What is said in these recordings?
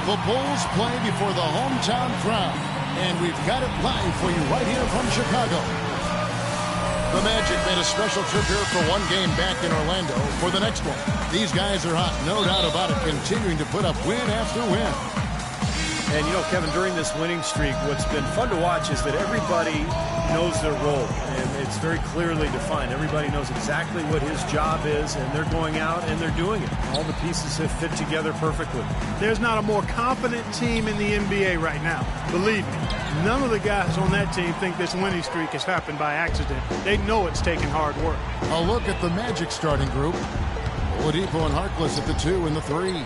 The Bulls play before the hometown crowd, and we've got it live for you right here from Chicago. The Magic made a special trip here for one game back in Orlando for the next one. These guys are hot, no doubt about it, continuing to put up win after win. And, you know, Kevin, during this winning streak, what's been fun to watch is that everybody knows their role, and it's very clearly defined. Everybody knows exactly what his job is, and they're going out and they're doing it. All the pieces have fit together perfectly. There's not a more confident team in the NBA right now. Believe me, none of the guys on that team think this winning streak has happened by accident. They know it's taking hard work. A look at the Magic starting group. Oladipo and Harkless at the 2 and the 3.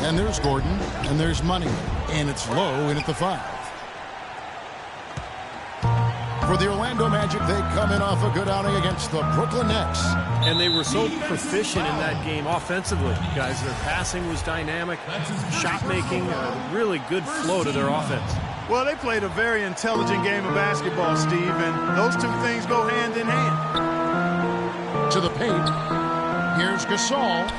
And there's Gordon, and there's Money, and it's Lowe in at the 5. For the Orlando Magic, they come in off a good outing against the Brooklyn Nets. And they were so proficient in that game offensively, guys. Their passing was dynamic, shot making, a really good flow to their offense. Well, they played a very intelligent game of basketball, Steve, and those two things go hand in hand. To the paint, here's Gasol.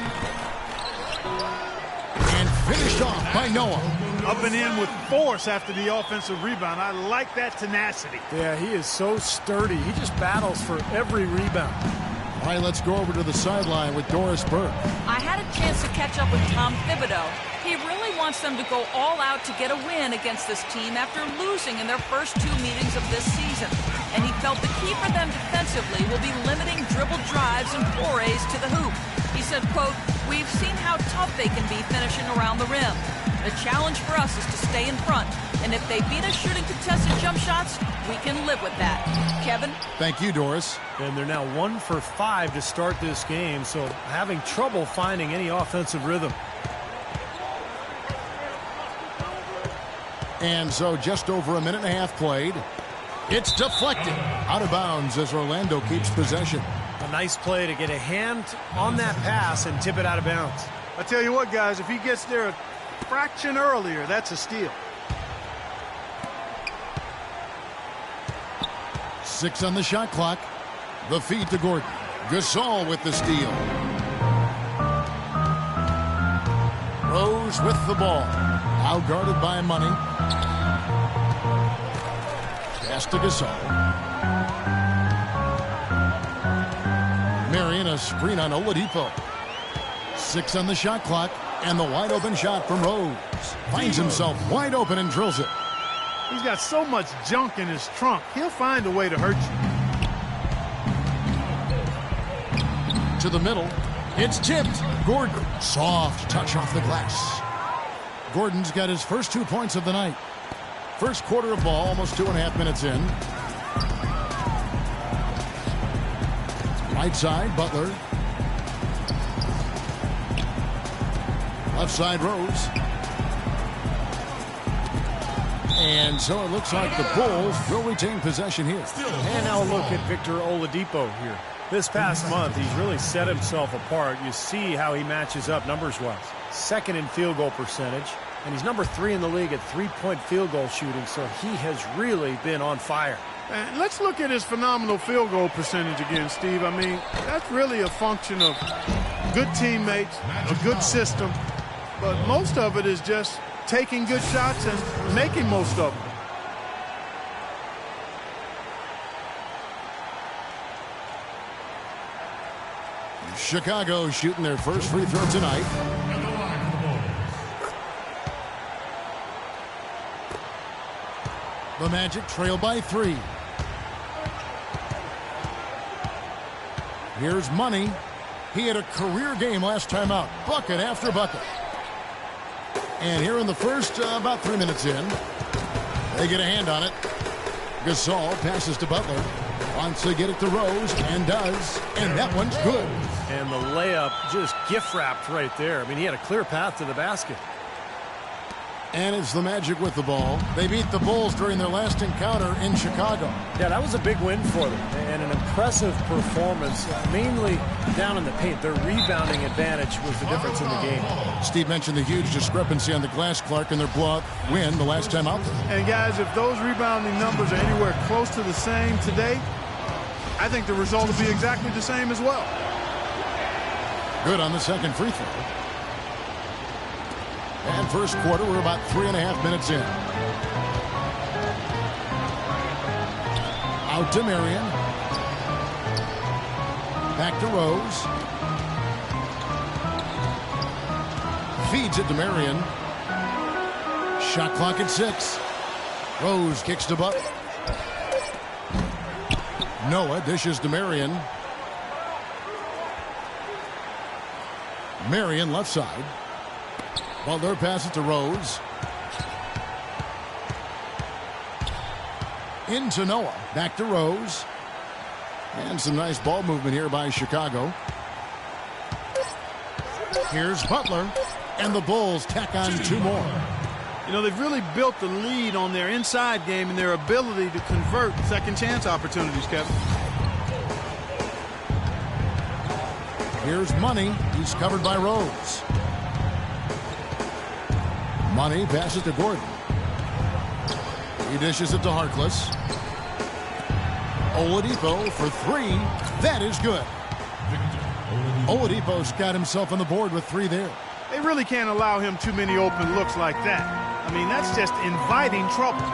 And finished off by Noah. Up and in with force after the offensive rebound. I like that tenacity. Yeah, he is so sturdy. He just battles for every rebound. All right, let's go over to the sideline with Doris Burke. I had a chance to catch up with Tom Thibodeau. He really wants them to go all out to get a win against this team after losing in their first 2 meetings of this season. And he felt the key for them defensively will be limiting dribble drives and forays to the hoop. He said, quote, "We've seen how tough they can be finishing around the rim. The challenge for us is to stay in front. And if they beat us shooting contested jump shots, we can live with that." Kevin? Thank you, Doris. And they're now 1 for 5 to start this game, so having trouble finding any offensive rhythm. And so just over a minute and a half played. It's deflected. Out of bounds as Orlando keeps possession. A nice play to get a hand on that pass and tip it out of bounds. I tell you what, guys, if he gets there a fraction earlier, that's a steal. 6 on the shot clock. The feed to Gordon. Gasol with the steal. Rose with the ball. Out guarded by Money. Pass to Gasol. Marion a screen on Oladipo. 6 on the shot clock. And the wide open shot from Rose. Finds himself wide open and drills it. He's got so much junk in his trunk. He'll find a way to hurt you. To the middle. It's tipped. Gordon. Soft touch off the glass. Gordon's got his first 2 points of the night. First quarter of ball, almost 2.5 minutes in. Right side, Butler. Left side, Rose. And so it looks like the Bulls will retain possession here. And now a look at Victor Oladipo here. This past month, he's really set himself apart. You see how he matches up numbers-wise. Second in field goal percentage, and he's number 3 in the league at 3-point field goal shooting, so he has really been on fire. And let's look at his phenomenal field goal percentage again, Steve. I mean, that's really a function of good teammates, a good system, but most of it is just taking good shots and making most of them. Chicago shooting their first free throw tonight. The Magic trail by 3. Here's Money. He had a career game last time out. Bucket after bucket. And here in the first, about 3 minutes in, they get a hand on it. Gasol passes to Butler. Wants to get it to Rose, and does. And that one's good. And the layup just gift-wrapped right there. I mean, he had a clear path to the basket. And it's the Magic with the ball. They beat the Bulls during their last encounter in Chicago. Yeah, that was a big win for them. And an impressive performance, mainly down in the paint. Their rebounding advantage was the difference in the game. Steve mentioned the huge discrepancy on the glass, Clark, in their blowout win the last time out there. And, guys, if those rebounding numbers are anywhere close to the same today, I think the result will be exactly the same as well. Good on the second free throw. And first quarter, we're about 3.5 minutes in. Out to Marion. Back to Rose. Feeds it to Marion. Shot clock at 6. Rose kicks to Butler. Noah dishes to Marion. Marion left side. Butler passes to Rose. Into Noah. Back to Rose. And some nice ball movement here by Chicago. Here's Butler. And the Bulls tack on 2 more. You know, they've really built the lead on their inside game and their ability to convert second chance opportunities, Kevin. Here's Money. He's covered by Rose. Money passes to Gordon. He dishes it to Harkless. Oladipo for 3. That is good. Oladipo's got himself on the board with 3 there. They really can't allow him too many open looks like that. I mean, that's just inviting trouble.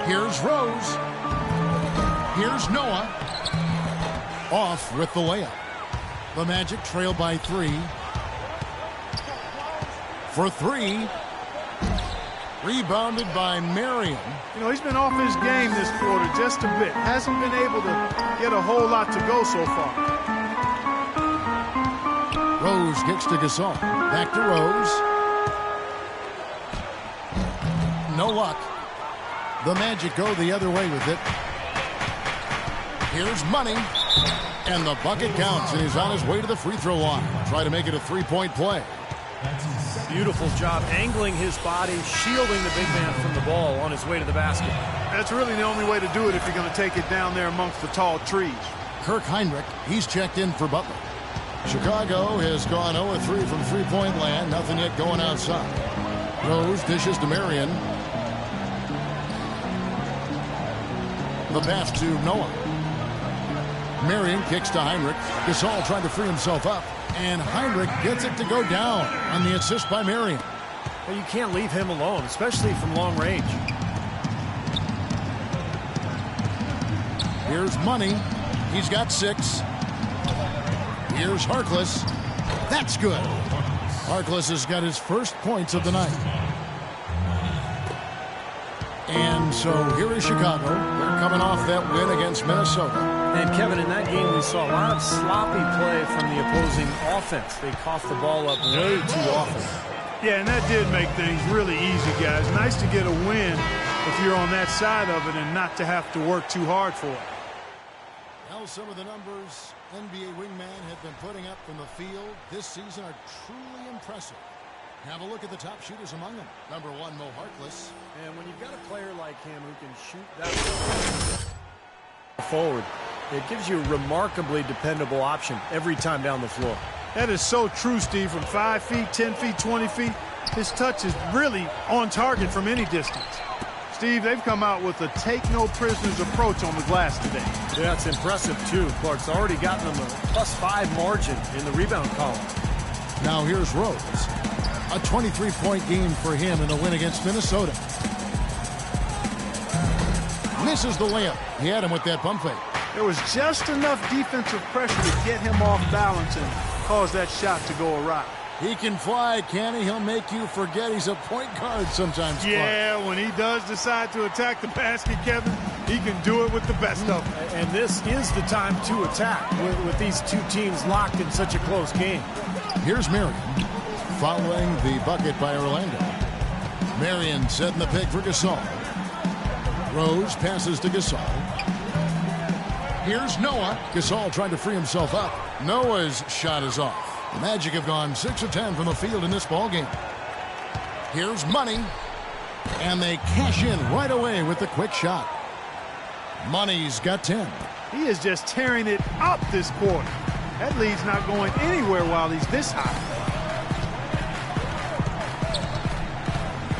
Here's Rose. Here's Noah. Off with the layup. The Magic trail by 3. For 3. Rebounded by Marion. You know, he's been off his game this quarter just a bit. Hasn't been able to get a whole lot to go so far. Rose kicks to Gasol. Back to Rose. No luck. The Magic go the other way with it. Here's Money. And the bucket counts, and he's on his way to the free throw line. Try to make it a 3-point play. Beautiful job angling his body, shielding the big man from the ball on his way to the basket. That's really the only way to do it if you're going to take it down there amongst the tall trees. Kirk Heinrich, he's checked in for Butler. Chicago has gone 0-3 from three-point land. Nothing yet going outside. Rose dishes to Marion. The pass to Noah. Marion kicks to Heinrich. Gasol trying to free himself up. And Heinrich gets it to go down on the assist by Marion. Well, you can't leave him alone, especially from long range. Here's Money. He's got 6. Here's Harkless. That's good. Harkless has got his first points of the night. And so here is Chicago. They're coming off that win against Minnesota. And Kevin, in that game we saw a lot of sloppy play from the opposing offense. They coughed the ball up way too often. Yeah, and that did make things really easy, guys. Nice to get a win if you're on that side of it and not to have to work too hard for it. Now some of the numbers NBA wingmen have been putting up from the field this season are truly impressive. Have a look at the top shooters among them. Number 1, Mo Harkless. And when you've got a player like him who can shoot that forward, it gives you a remarkably dependable option every time down the floor. That is so true, Steve. From 5 feet, 10 feet, 20 feet, his touch is really on target from any distance. Steve, they've come out with a take-no-prisoners approach on the glass today. Yeah, it's impressive, too. Clark's already gotten them a +5 margin in the rebound column. Now here's Rose. A 23-point game for him in the win against Minnesota. Misses the layup. He had him with that pump fake. There was just enough defensive pressure to get him off balance and cause that shot to go awry. He can fly, can he? He'll make you forget he's a point guard sometimes. Yeah, Clark. When he does decide to attack the basket, Kevin, he can do it with the best of them. And this is the time to attack with these two teams locked in such a close game. Here's Marion following the bucket by Orlando. Marion setting the pick for Gasol. Rose passes to Gasol. Here's Noah. Gasol trying to free himself up. Noah's shot is off. The Magic have gone 6 of 10 from the field in this ballgame. Here's Money. And they cash in right away with the quick shot. Money's got 10. He is just tearing it up this quarter. That lead's not going anywhere while he's this high.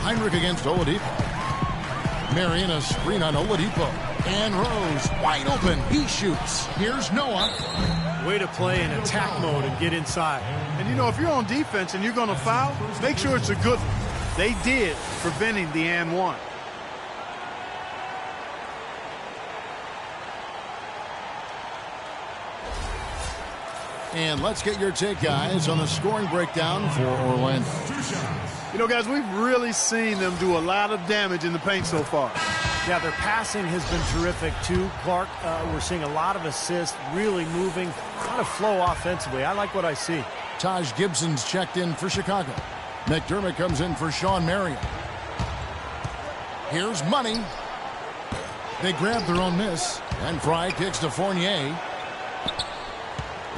Heinrich against Oladipo. Marion a screen on Oladipo. And Rose wide open. He shoots. Here's Noah. Way to play in attack mode and get inside. And, you know, if you're on defense and you're going to foul, make sure it's a good one. They did, preventing the and one. And let's get your take, guys, on the scoring breakdown for Orlando. You know, guys, we've really seen them do a lot of damage in the paint so far. Yeah, their passing has been terrific, too. Clark, we're seeing a lot of assists, really moving, a lot of flow offensively. I like what I see. Taj Gibson's checked in for Chicago. McDermott comes in for Sean Marion. Here's Money. They grab their own miss, and Fry kicks to Fournier.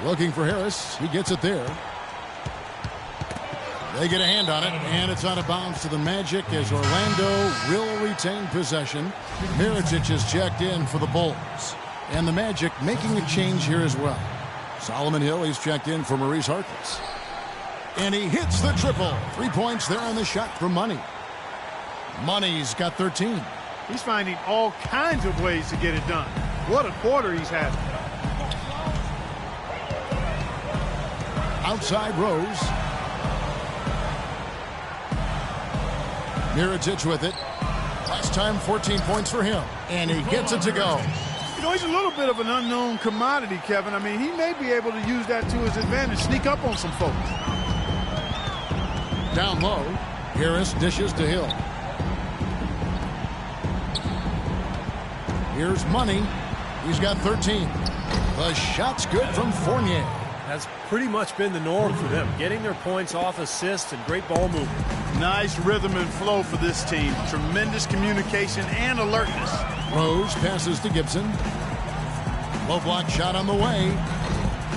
Looking for Harris. He gets it there. They get a hand on it, and it's out of bounds to the Magic as Orlando will retain possession. Mirotic is checked in for the Bulls. And the Magic making a change here as well. Solomon Hill, he's checked in for Maurice Harkless. And he hits the triple. 3 points there on the shot for Money. Money's got 13. He's finding all kinds of ways to get it done. What a quarter he's had. Outside Rose. Mirotic with it. Last time 14 points for him. And he gets it to go. You know, he's a little bit of an unknown commodity, Kevin. I mean, he may be able to use that to his advantage, sneak up on some folks. Down low. Harris dishes to Hill. Here's Money. He's got 13. The shot's good from Fournier. That's pretty much been the norm for them, getting their points off assists and great ball movement. Nice rhythm and flow for this team. Tremendous communication and alertness. Rose passes to Gibson. Low block shot on the way.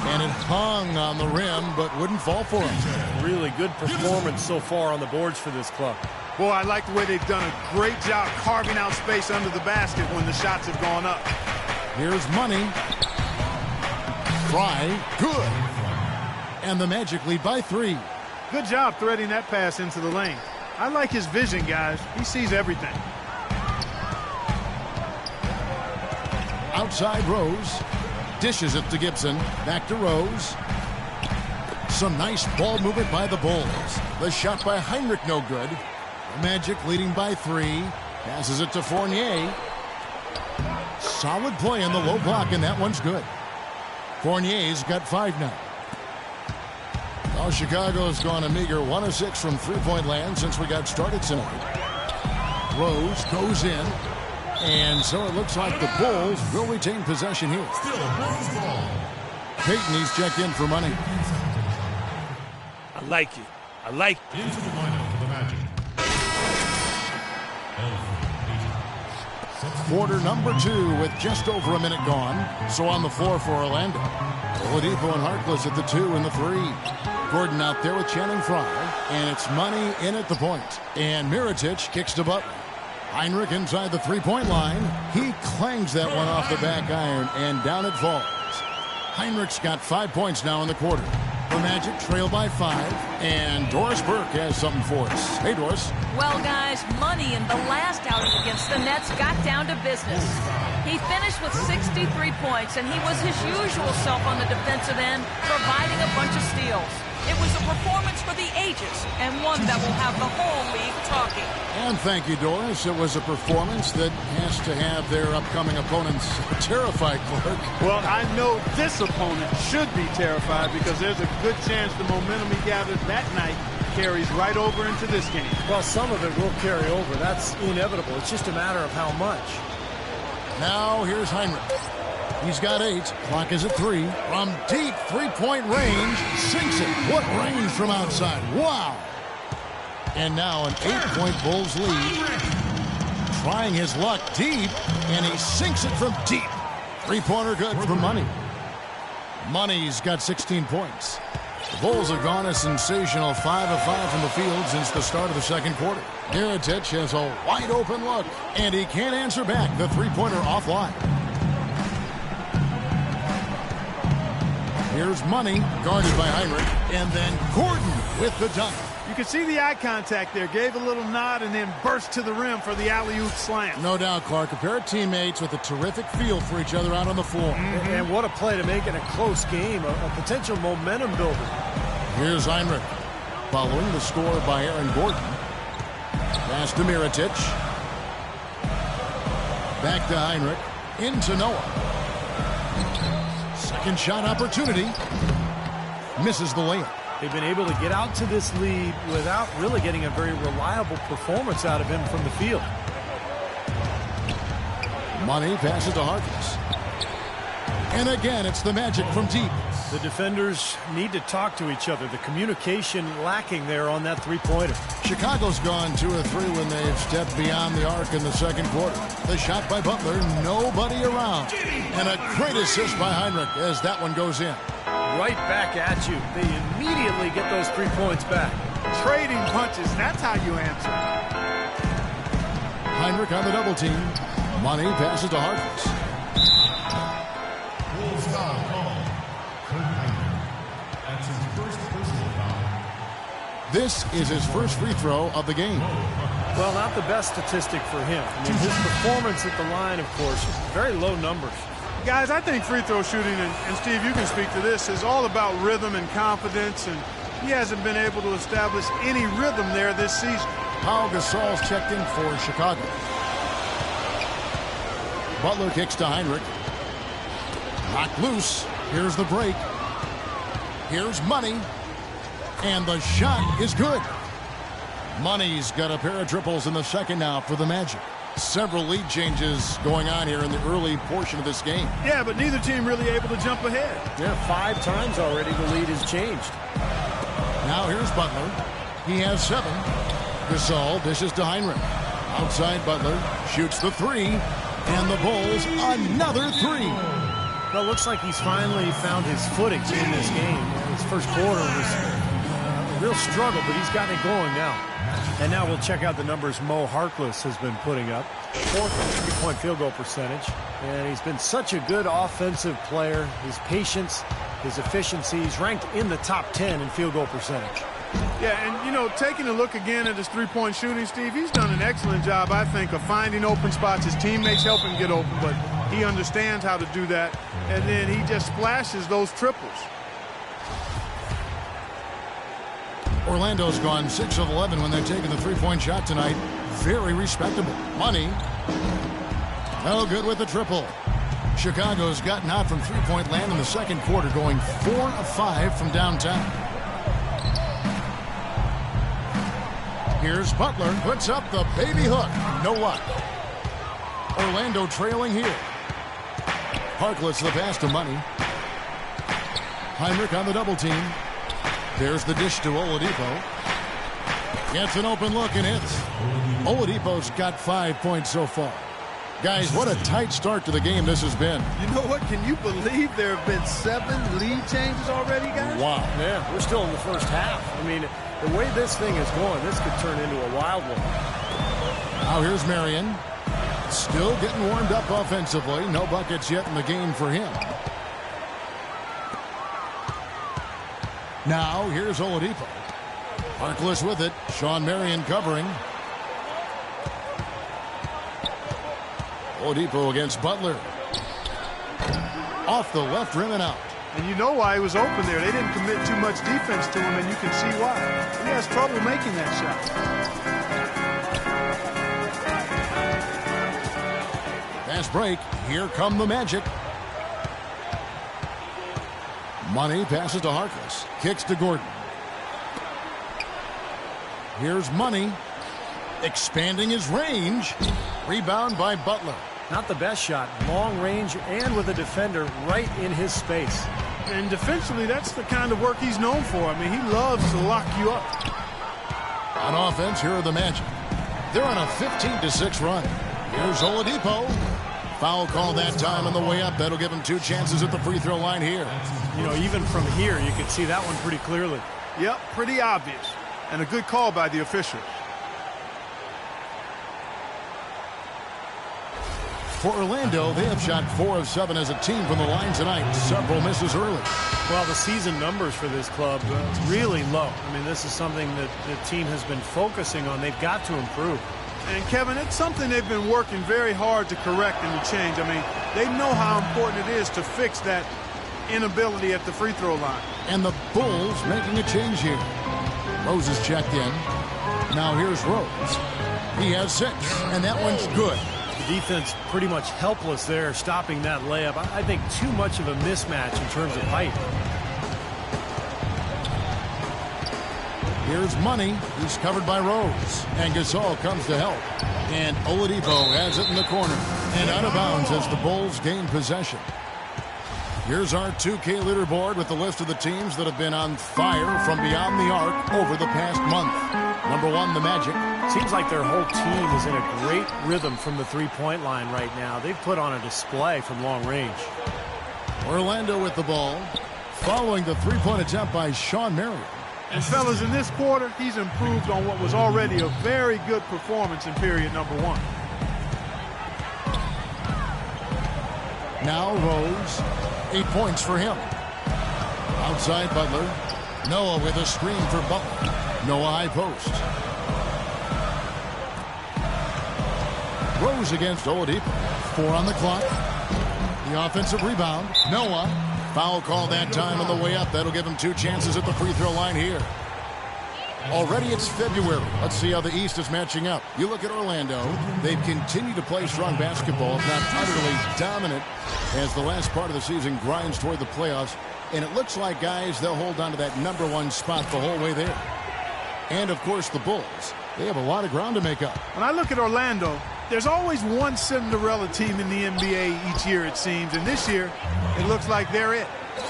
And it hung on the rim, but wouldn't fall for him. Really good performance so far on the boards for this club. Boy, I like the way they've done a great job carving out space under the basket when the shots have gone up. Here's Money. Fry, good. And the Magic lead by 3. Good job threading that pass into the lane. I like his vision, guys. He sees everything. Outside Rose. Dishes it to Gibson. Back to Rose. Some nice ball movement by the Bulls. The shot by Heinrich no good. The Magic leading by 3. Passes it to Fournier. Solid play in the low block, and that one's good. Fournier's got 5 now. Well, Chicago's gone a meager 1 of 6 from three-point land since we got started tonight. Rose goes in, and so it looks like the Bulls will retain possession here. Still Bulls ball. Peyton, he's checked in for Money. I like it. I like it. Into the lineup for the Magic. Quarter number 2 with just over a minute gone. So on the floor for Orlando. Oladipo and Harkless at the 2 and the 3. Gordon out there with Channing Frye. And it's Money in at the point. And Mirotic kicks to Butler. Heinrich inside the three-point line. He clangs that one off the back iron, and down it falls. Heinrich's got 5 points now in the quarter. The Magic trail by 5, and Doris Burke has something for us. Hey, Doris. Well, guys, Money in the last outing against the Nets got down to business. He finished with 63 points, and he was his usual self on the defensive end, providing a bunch of steals. It was a performance for the ages, and one that will have the whole league talking. And thank you, Doris. It was a performance that has to have their upcoming opponents terrified, Clark. Well, I know this opponent should be terrified because there's a good chance the momentum he gathered that night carries right over into this game. Well, some of it will carry over. That's inevitable. It's just a matter of how much. Now here's Heinrich. He's got 8. Clock is at 3. From deep three-point range, sinks it. What range from outside. Wow. And now an 8-point Bulls lead. Trying his luck deep, and he sinks it from deep. Three-pointer good for Money. Money's got 16 points. The Bulls have gone a sensational 5 of 5 from the field since the start of the second quarter. Mirotic has a wide-open look, and he can't answer back. The three-pointer offline. Here's Money, guarded by Heinrich, and then Gordon with the dunk. You can see the eye contact there. Gave a little nod and then burst to the rim for the alley-oop slam. No doubt, Clark. A pair of teammates with a terrific feel for each other out on the floor. And what a play to make in a close game, a potential momentum builder. Here's Heinrich. Following the score by Aaron Gordon. Pass to Mirotic. Back to Heinrich. Into Noah. Second shot opportunity. Misses the layup. They've been able to get out to this lead without really getting a very reliable performance out of him from the field. Money passes to Harkless. And again, it's the Magic from deep. The defenders need to talk to each other. The communication lacking there on that three-pointer. Chicago's gone 2 of 3 when they've stepped beyond the arc in the second quarter. The shot by Butler, nobody around. And a great assist by Heinrich as that one goes in. Right back at you. They immediately get those 3 points back. Trading punches, that's how you answer. Heinrich on the double team. Money passes to Harkless. Wolves foul called. Kurt Heinrich. That's his first personal foul. This is his first free throw of the game. Well, not the best statistic for him. I mean, his performance at the line, of course, is very low numbers. Guys, I think free throw shooting, and Steve, you can speak to this, is all about rhythm and confidence, and he hasn't been able to establish any rhythm there this season. Pau Gasol's checked in for Chicago. Butler kicks to Heinrich. Knocked loose. Here's the break. Here's Money. And the shot is good. Money's got a pair of triples in the second now for the Magic. Several lead changes going on here in the early portion of this game. Yeah, but neither team really able to jump ahead. Yeah, 5 times already the lead has changed. Now here's Butler. He has 7. Gasol dishes to Heinrich. Outside Butler. Shoots the 3. And the Bulls another 3. Well, it looks like he's finally found his footing in this game. His first quarter was a real struggle, but he's gotten it going now. And now we'll check out the numbers Mo Harkless has been putting up. 4th three-point field goal percentage. And he's been such a good offensive player. His patience, his efficiency, he's ranked in the top 10 in field goal percentage. Yeah, and, you know, taking a look again at his three-point shooting, Steve, he's done an excellent job, I think, of finding open spots. His teammates help him get open, but he understands how to do that. And then he just splashes those triples. Orlando's gone 6 of 11 when they've taken the three-point shot tonight. Very respectable. Money. No good with the triple. Chicago's gotten out from three-point land in the second quarter, going 4 of 5 from downtown. Here's Butler. Puts up the baby hook. No luck. Orlando trailing here. Harkless the pass to Money. Heinrich on the double team. There's the dish to Oladipo. Gets an open look and hits. Oladipo's got 5 points so far. Guys, what a tight start to the game this has been. You know what? Can you believe there have been 7 lead changes already, guys? Wow. Yeah, we're still in the first half. I mean, the way this thing is going, this could turn into a wild one. Now here's Marion. Still getting warmed up offensively. No buckets yet in the game for him. Now here's Oladipo. Harkless with it. Sean Marion covering. Oladipo against Butler. Off the left rim and out. And you know why he was open there. They didn't commit too much defense to him, and you can see why. He has trouble making that shot. Fast break. Here come the Magic. Money passes to Harkless. Kicks to Gordon. Here's Money. Expanding his range. Rebound by Butler. Not the best shot. Long range and with a defender right in his space. And defensively, that's the kind of work he's known for. I mean, he loves to lock you up. On offense, here are the Magic. They're on a 15-6 run. Here's Oladipo. Foul call that time on the way up. That'll give him 2 chances at the free throw line here. You know, even from here, you can see that one pretty clearly. Yep, pretty obvious. And a good call by the officials. For Orlando, they have shot 4 of 7 as a team from the line tonight. Several misses early. Well, the season numbers for this club really low. I mean, this is something that the team has been focusing on. They've got to improve. And, Kevin, it's something they've been working very hard to correct and to change. I mean, they know how important it is to fix that inability at the free throw line. And the Bulls making a change here. Rose is checked in. Now here's Rose. He has 6, and that one's good. The defense pretty much helpless there, stopping that layup. I think too much of a mismatch in terms of height. Here's Money. He's covered by Rose. And Gasol comes to help. And Oladipo has it in the corner. And out of bounds as the Bulls gain possession. Here's our 2K leaderboard with the list of the teams that have been on fire from beyond the arc over the past month. Number 1, the Magic. Seems like their whole team is in a great rhythm from the three-point line right now. They've put on a display from long range. Orlando with the ball. Following the three-point attempt by Sean Marion. And, fellas, in this quarter, he's improved on what was already a very good performance in period number 1. Now Rose. 8 points for him. Outside Butler. Noah with a screen for Butler. Noah high post. Rose against Oladipo. 4 on the clock. The offensive rebound. Noah. Foul call that time on the way up. That'll give him 2 chances at the free throw line here. Already it's February. Let's see how the East is matching up. You look at Orlando. They've continued to play strong basketball, if not utterly dominant, as the last part of the season grinds toward the playoffs. And it looks like, guys, they'll hold on to that number 1 spot the whole way there. And, of course, the Bulls. They have a lot of ground to make up. When I look at Orlando, there's always one Cinderella team in the NBA each year, it seems. And this year, it looks like they're it.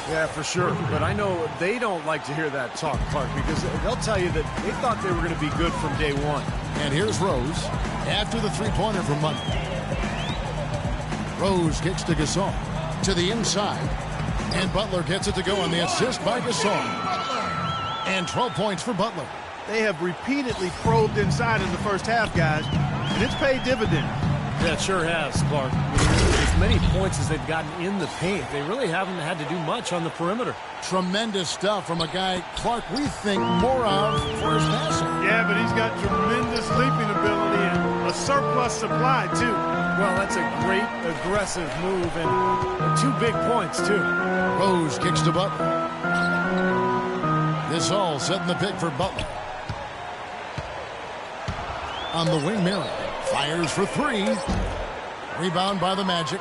Yeah, for sure. But I know they don't like to hear that talk, Clark, because they'll tell you that they thought they were going to be good from day 1. And here's Rose after the three-pointer from Money. Rose kicks to Gasol. To the inside. And Butler gets it to go on the assist by Gasol. And 12 points for Butler. They have repeatedly probed inside in the first half, guys, and it's paid dividends. Yeah, it sure has, Clark. As many points as they've gotten in the paint, they really haven't had to do much on the perimeter. Tremendous stuff from a guy, Clark, we think more of for his passing. Yeah, but he's got tremendous leaping ability and a surplus supply, too. Well, that's a great aggressive move and 2 big points, too. Rose kicks to Butler. This all setting the pick for Butler. On the wing, Mary fires for 3. Rebound by the Magic.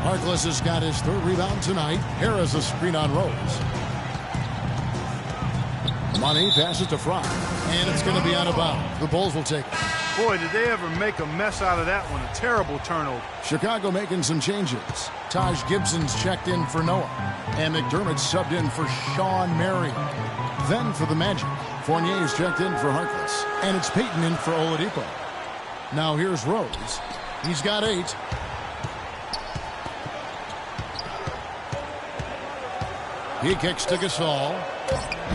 Harkless has got his 3rd rebound tonight. Harris a screen on Rose. Money passes to Fry. And it's going to be out of bounds. The Bulls will take it. Boy, did they ever make a mess out of that one. A terrible turnover. Chicago making some changes. Taj Gibson's checked in for Noah. And McDermott's subbed in for Sean Marion. Then for the Magic, Fournier's checked in for Harkless. And it's Payton in for Oladipo. Now here's Rose. He's got 8. He kicks to Gasol.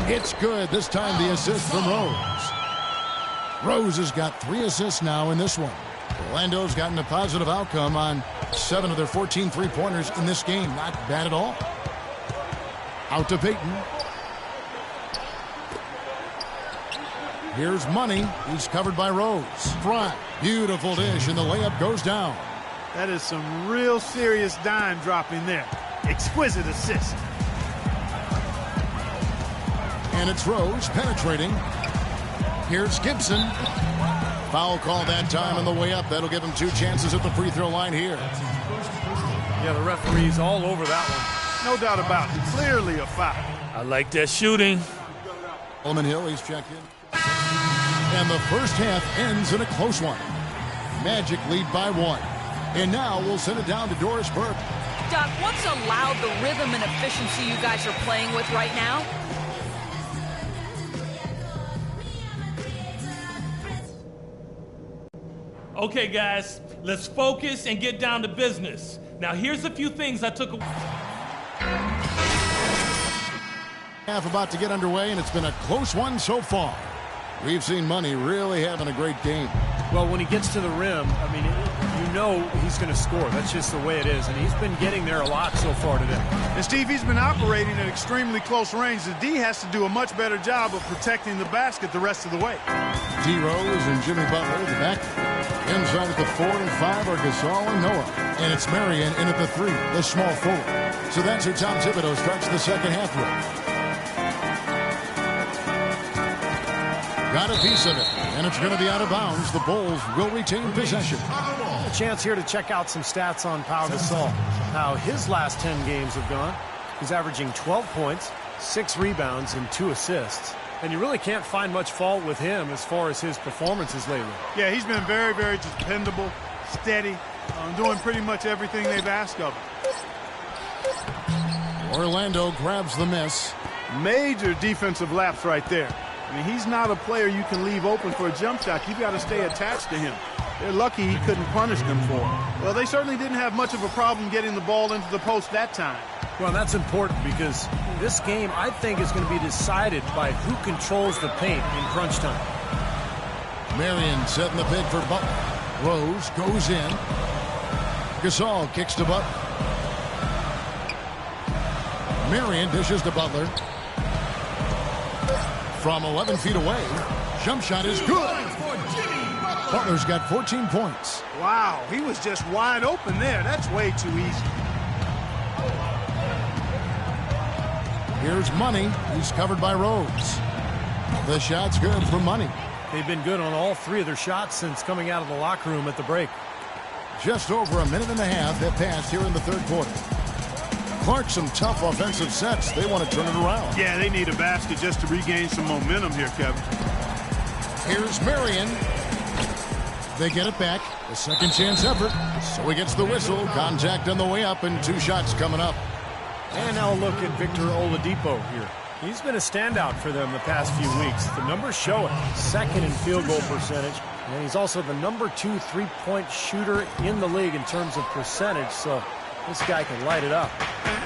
It's good. This time the assist from Rose. Rose has got 3 assists now in this one. Orlando's gotten a positive outcome on 7 of their 14 three-pointers in this game. Not bad at all. Out to Payton. Here's Money. He's covered by Rose. Fry. Beautiful dish, and the layup goes down. That is some real serious dime dropping there. Exquisite assist. And it's Rose penetrating. Here's Gibson. Foul call that time on the way up. That'll give him 2 chances at the free throw line here. Yeah, the referee's all over that one. No doubt about it. Clearly a foul. I like that shooting. Coleman Hill, he's checked in. And the first half ends in a close one. Magic lead by 1. And now we'll send it down to Doris Burke. Doc, what's allowed the rhythm and efficiency you guys are playing with right now? Okay, guys, let's focus and get down to business. Now, here's a few things I took away. Half about to get underway, and it's been a close one so far. We've seen Money really having a great game. Well, when he gets to the rim, I mean, you know he's going to score. That's just the way it is, and he's been getting there a lot so far today. And, Steve, he's been operating at extremely close range. The D has to do a much better job of protecting the basket the rest of the way. D. Rose and Jimmy Butler, the back. Inside at the 4 and 5 are Gasol and Noah. And it's Marion in at the 3, the small forward. So that's who Tom Thibodeau starts the second half with. Got a piece of it, and it's going to be out of bounds. The Bulls will retain possession. A chance here to check out some stats on Pau Gasol. How his last 10 games have gone. He's averaging 12 points, 6 rebounds, and 2 assists. And you really can't find much fault with him as far as his performances lately. Yeah, he's been very, very dependable, steady, doing pretty much everything they've asked of him. Orlando grabs the miss. Major defensive lapse right there. I mean, he's not a player you can leave open for a jump shot. You've got to stay attached to him. They're lucky he couldn't punish them for it. Well, they certainly didn't have much of a problem getting the ball into the post that time. Well, that's important because this game, I think, is going to be decided by who controls the paint in crunch time. Marion setting the pick for Butler. Rose goes in. Gasol kicks to Butler. Marion dishes to Butler. From 11 feet away, jump shot is good. Butler's got 14 points. Wow, he was just wide open there. That's way too easy. Here's Money. He's covered by Rose. The shot's good for Money. They've been good on all 3 of their shots since coming out of the locker room at the break. Just over a minute and a half have passed here in the third quarter. Clark, some tough offensive sets. They want to turn it around. Yeah, they need a basket just to regain some momentum here, Kevin. Here's Marion. They get it back. A second chance effort. So he gets the whistle. Contact on the way up and 2 shots coming up. And now a look at Victor Oladipo here. He's been a standout for them the past few weeks. The numbers show it. Second in field goal percentage. And he's also the number 2 3-point shooter in the league in terms of percentage. So this guy can light it up.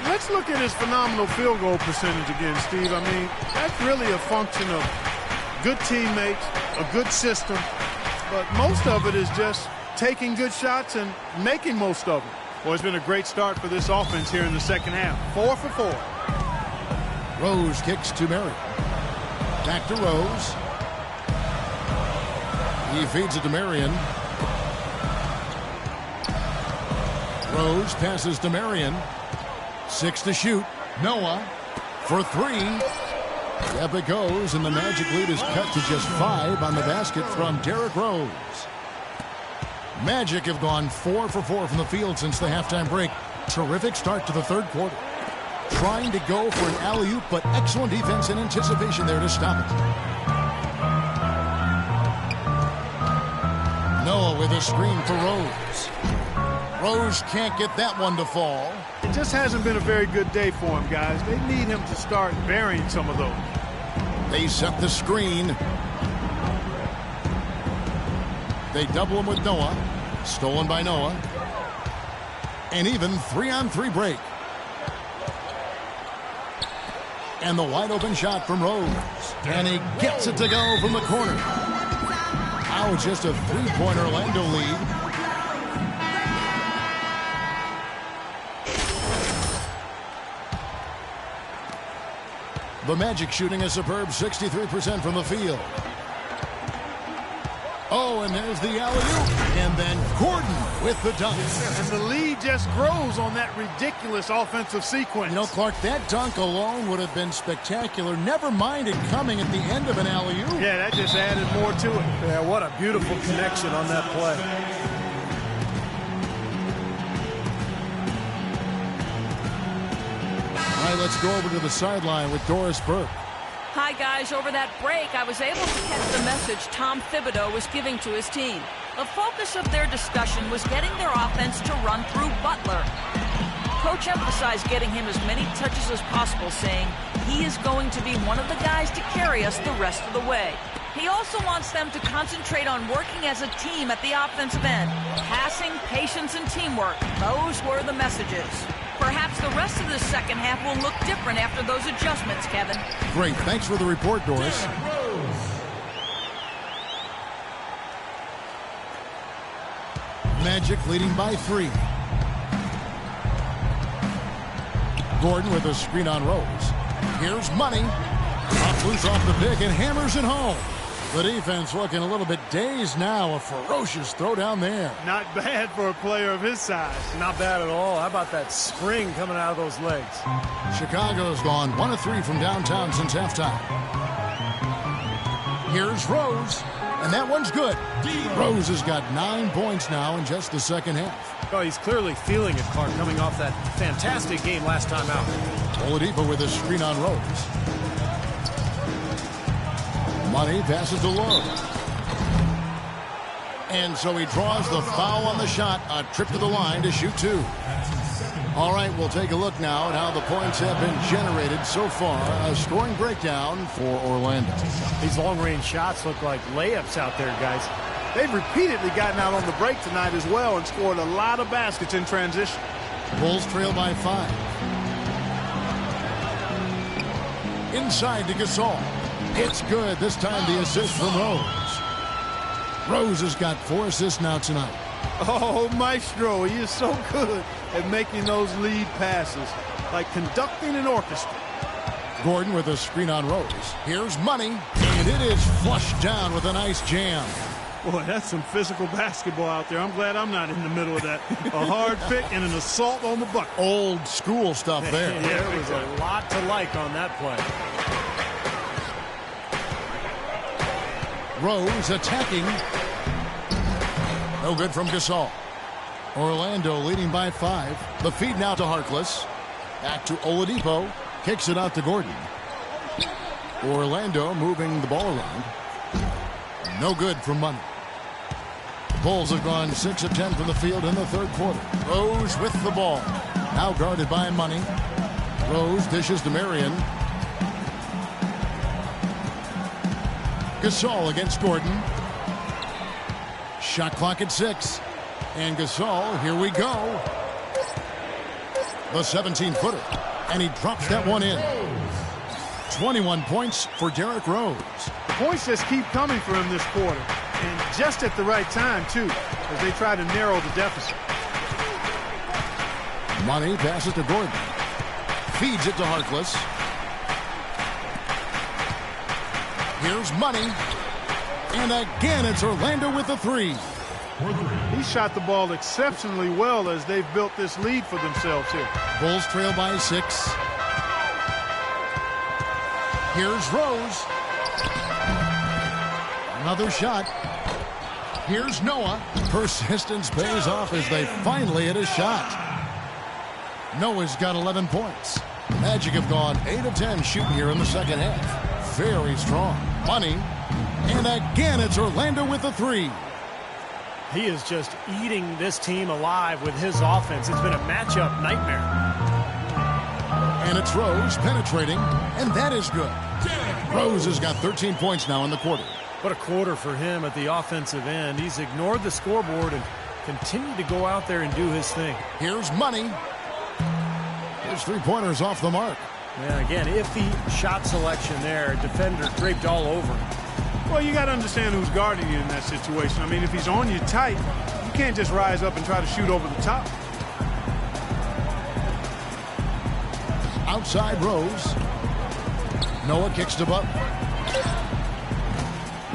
Let's look at his phenomenal field goal percentage again, Steve. I mean, that's really a function of good teammates, a good system, but most of it is just taking good shots and making most of them. Well, it's been a great start for this offense here in the second half. 4 for 4. Rose kicks to Marion. Back to Rose. He feeds it to Marion. Rose passes to Marion. 6 to shoot. Noah for 3. Up it goes, and the Magic lead is cut to just 5 on the basket from Derrick Rose. Magic have gone 4 for 4 from the field since the halftime break. Terrific start to the third quarter. Trying to go for an alley-oop, but excellent defense and anticipation there to stop it. Noah with a screen for Rose. Rose can't get that one to fall. It just hasn't been a very good day for him, guys. They need him to start burying some of those. They set the screen. They double him with Noah. Stolen by Noah. And even 3-on-3 break. And the wide open shot from Rose. And he gets it to go from the corner. Now it's just a 3-point Orlando lead. The Magic shooting a superb 63% from the field. Oh, and there's the alley-oop. And then Gordon with the dunk. And the lead just grows on that ridiculous offensive sequence. You know, Clark, that dunk alone would have been spectacular. Never mind it coming at the end of an alley-oop. Yeah, that just added more to it. Yeah, what a beautiful connection on that play. All right, let's go over to the sideline with Doris Burke. Hi, guys. Over that break, I was able to catch the message Tom Thibodeau was giving to his team. The focus of their discussion was getting their offense to run through Butler. Coach emphasized getting him as many touches as possible, saying he is going to be one of the guys to carry us the rest of the way. He also wants them to concentrate on working as a team at the offensive end. Passing, patience, and teamwork. Those were the messages. Perhaps the rest of the second half will look different after those adjustments, Kevin. Great. Thanks for the report, Doris. Magic leading by 3. Gordon with a screen on Rose. Here's Money. Pops loose off the pick and hammers it home. The defense looking a little bit dazed now. A ferocious throw down there. Not bad for a player of his size. Not bad at all. How about that spring coming out of those legs? Chicago's gone 1 of 3 from downtown since halftime. Here's Rose, and that one's good. Rose has got 9 points now in just the second half. Oh, he's clearly feeling it, Clark, coming off that fantastic game last time out. Oladipo with a screen on Rose. Money passes to Lowe. And so he draws the foul on the shot. A trip to the line to shoot 2. All right, we'll take a look now at how the points have been generated so far. A scoring breakdown for Orlando. These long-range shots look like layups out there, guys. They've repeatedly gotten out on the break tonight as well and scored a lot of baskets in transition. Bulls trail by 5. Inside to Gasol. It's good. This time the assist from Rose. Rose has got 4 assists now tonight. Oh, Maestro, he is so good at making those lead passes, like conducting an orchestra. Gordon with a screen on Rose. Here's Money, and it is flushed down with a nice jam. Boy, that's some physical basketball out there. I'm glad I'm not in the middle of that. A hard pick and an assault on the bucket. Old school stuff there. Yeah, there was a lot to like on that play. Rose attacking. No good from Gasol. Orlando leading by 5. The feed now to Harkless. Back to Oladipo. Kicks it out to Gordon. Orlando moving the ball around. No good from Money. Bulls have gone 6 of 10 from the field in the third quarter. Rose with the ball. Now guarded by Money. Rose dishes to Marion. Gasol against Gordon. Shot clock at 6. And Gasol, here we go. The 17-footer. And he drops that one in. 21 points for Derrick Rose. The points just keep coming for him this quarter. And just at the right time, too, as they try to narrow the deficit. Money passes to Gordon. Feeds it to Harkless. Here's Money. And again, it's Orlando with the 3. He shot the ball exceptionally well as they've built this lead for themselves here. Bulls trail by 6. Here's Rose. Another shot. Here's Noah. Persistence pays off as they finally hit a shot. Noah's got 11 points. Magic have gone 8 of 10 shooting here in the second half. Very strong. Money. And again, it's Orlando with the 3. He is just eating this team alive with his offense. It's been a matchup nightmare. And it's Rose penetrating, and that is good. Rose has got 13 points now in the quarter. What a quarter for him at the offensive end. He's ignored the scoreboard and continued to go out there and do his thing. Here's Money. His 3-pointers off the mark. Yeah, again, iffy shot selection there. Defender draped all over him. Well, you got to understand who's guarding you in that situation. I mean, if he's on you tight, you can't just rise up and try to shoot over the top. Outside Rose. Noah kicks to Butler.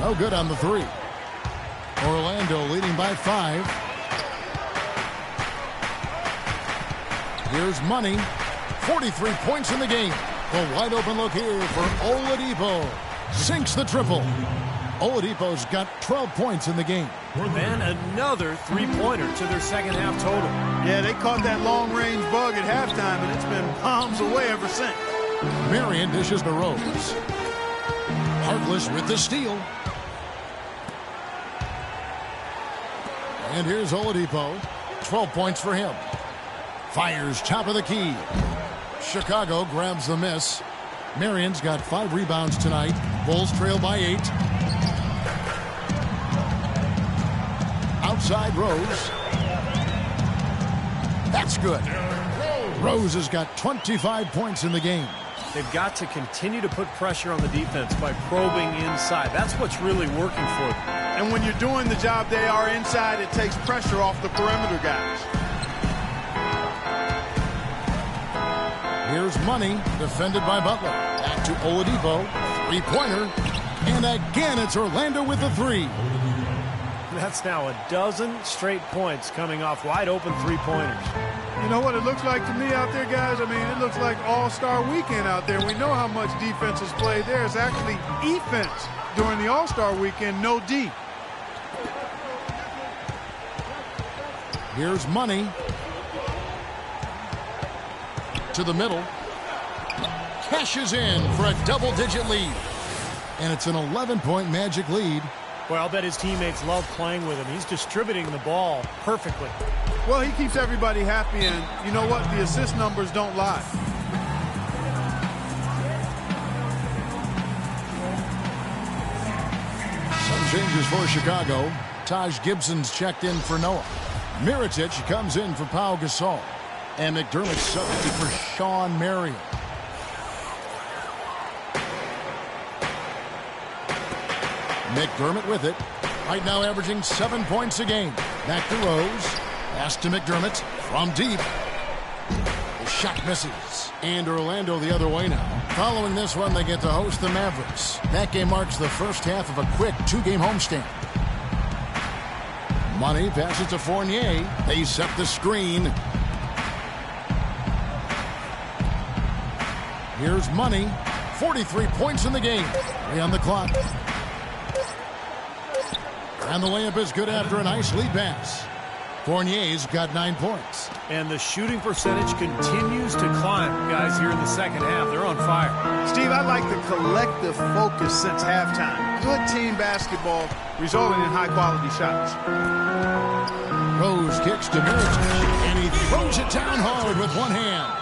No good on the 3. Orlando leading by 5. Here's Money. 43 points in the game. A wide open look here for Oladipo. Sinks the triple. Oladipo's got 12 points in the game. And another 3-pointer to their second half total. Yeah, they caught that long-range bug at halftime, and it's been palms away ever since. Marion dishes to Rose. Harkless with the steal. And here's Oladipo. 12 points for him. Fires top of the key. Chicago grabs the miss. Marion's got 5 rebounds tonight. Bulls trail by 8. Outside Rose. That's good. Rose has got 25 points in the game. They've got to continue to put pressure on the defense by probing inside. That's what's really working for them. And when you're doing the job they are inside, it takes pressure off the perimeter guys. Here's Money, defended by Butler. Back to Oladipo, three-pointer. And again, it's Orlando with the three. That's now a dozen straight points coming off wide-open three-pointers. You know what it looks like to me out there, guys? I mean, it looks like All-Star Weekend out there. We know how much defense is played there. It's actually offense during the All-Star Weekend, no D. Here's Money. To the middle. Cashes in for a double-digit lead. And it's an 11-point Magic lead. Well, I'll bet his teammates love playing with him. He's distributing the ball perfectly. Well, he keeps everybody happy, and you know what? The assist numbers don't lie. Some changes for Chicago. Taj Gibson's checked in for Noah. Mirotic comes in for Pau Gasol. And McDermott subbed for Sean Marion. McDermott with it. Right now averaging 7 points a game. Back to Rose. Pass to McDermott from deep. The shot misses. And Orlando the other way now. Following this one, they get to host the Mavericks. That game marks the first half of a quick two-game homestand. Money passes to Fournier. They set the screen. Here's Money. 43 points in the game. 3 on the clock. And the layup is good after a nice lead pass. Fournier's got 9 points. And the shooting percentage continues to climb, guys, here in the second half. They're on fire. Steve, I like the collective focus since halftime. Good team basketball resulting in high-quality shots. Rose kicks to Mirotic, and he throws it down hard with one hand.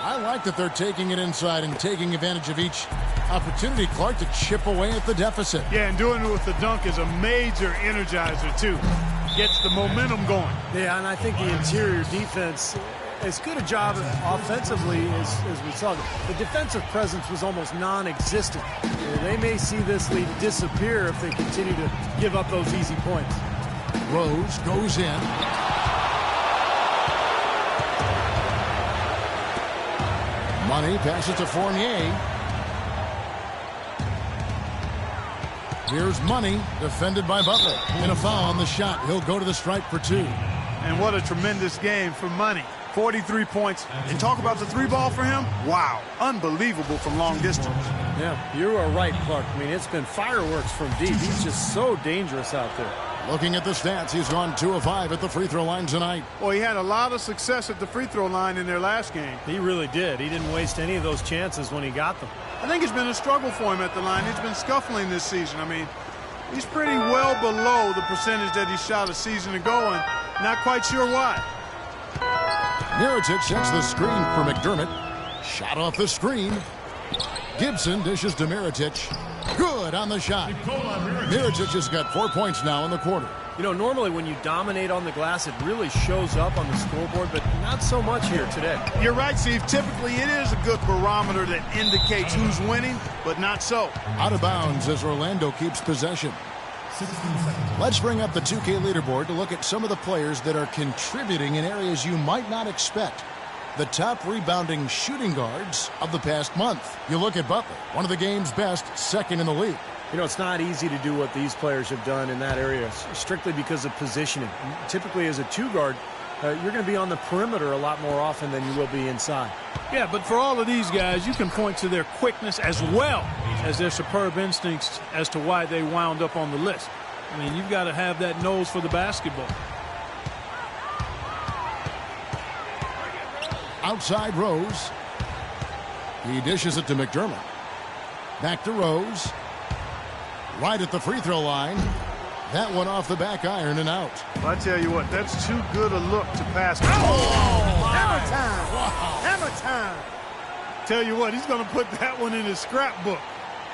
I like that they're taking it inside and taking advantage of each opportunity, Clark, to chip away at the deficit. Yeah, and doing it with the dunk is a major energizer, too. Gets the momentum going. Yeah, and I think the interior defense, as good a job offensively as we saw. The defensive presence was almost non-existent. They may see this lead disappear if they continue to give up those easy points. Rose goes in. Money passes to Fournier. Here's Money, defended by Butler. And a foul on the shot. He'll go to the stripe for 2. And what a tremendous game for Money. 43 points. And talk about the three ball for him. Wow. Unbelievable from long distance. Yeah, you are right, Clark. I mean, it's been fireworks from deep. He's just so dangerous out there. Looking at the stats, he's gone 2 of 5 at the free throw line tonight. Well, he had a lot of success at the free throw line in their last game. He really did. He didn't waste any of those chances when he got them. I think it's been a struggle for him at the line. He's been scuffling this season. I mean, he's pretty well below the percentage that he shot a season ago, and not quite sure why. Mirotic sets the screen for McDermott. Shot off the screen. Gibson dishes to Mirotic. Good on the shot. Mirotic has got 4 points now in the quarter. You know, normally when you dominate on the glass, it really shows up on the scoreboard, but not so much here today. You're right, Steve. Typically, it is a good barometer that indicates who's winning, but not so. Out of bounds as Orlando keeps possession. 16 seconds. Let's bring up the 2K leaderboard to look at some of the players that are contributing in areas you might not expect. The top rebounding shooting guards of the past month. You look at Butler, one of the game's best, second in the league. You know, it's not easy to do what these players have done in that area, strictly because of positioning. Typically, as a two-guard, you're going to be on the perimeter a lot more often than you will be inside. Yeah, but for all of these guys, you can point to their quickness as well as their superb instincts as to why they wound up on the list. I mean, you've got to have that nose for the basketball. Outside Rose. He dishes it to McDermott. Back to Rose. Right at the free throw line. That one off the back iron and out. Well, I tell you what, that's too good a look to pass. Hammer time! Wow. Hammer time! Tell you what, he's going to put that one in his scrapbook.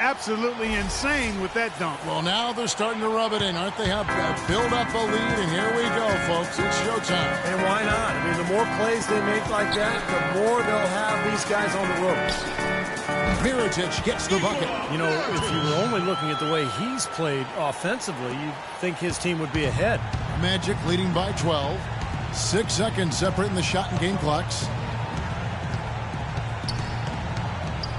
absolutely insane with that dunk. Well, now they're starting to rub it in, aren't they? Have build up a lead, and here we go, folks. It's showtime. And why not? I mean, the more plays they make like that, the more they'll have these guys on the ropes. Mirotic gets the bucket. You know, if you were only looking at the way he's played offensively, you'd think his team would be ahead. Magic leading by 12. 6 seconds separating the shot and game clocks.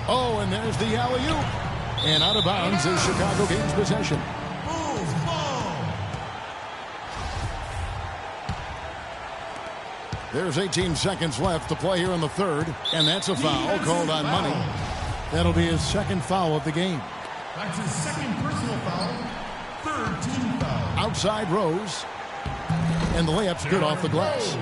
Oh, and there's the alley-oop. And out of bounds is Chicago gains possession. There's 18 seconds left to play here in the third, and that's a foul called on Money. That'll be his second foul of the game. That's his second personal foul. Third team foul. Outside Rose, and the layup's good off the glass.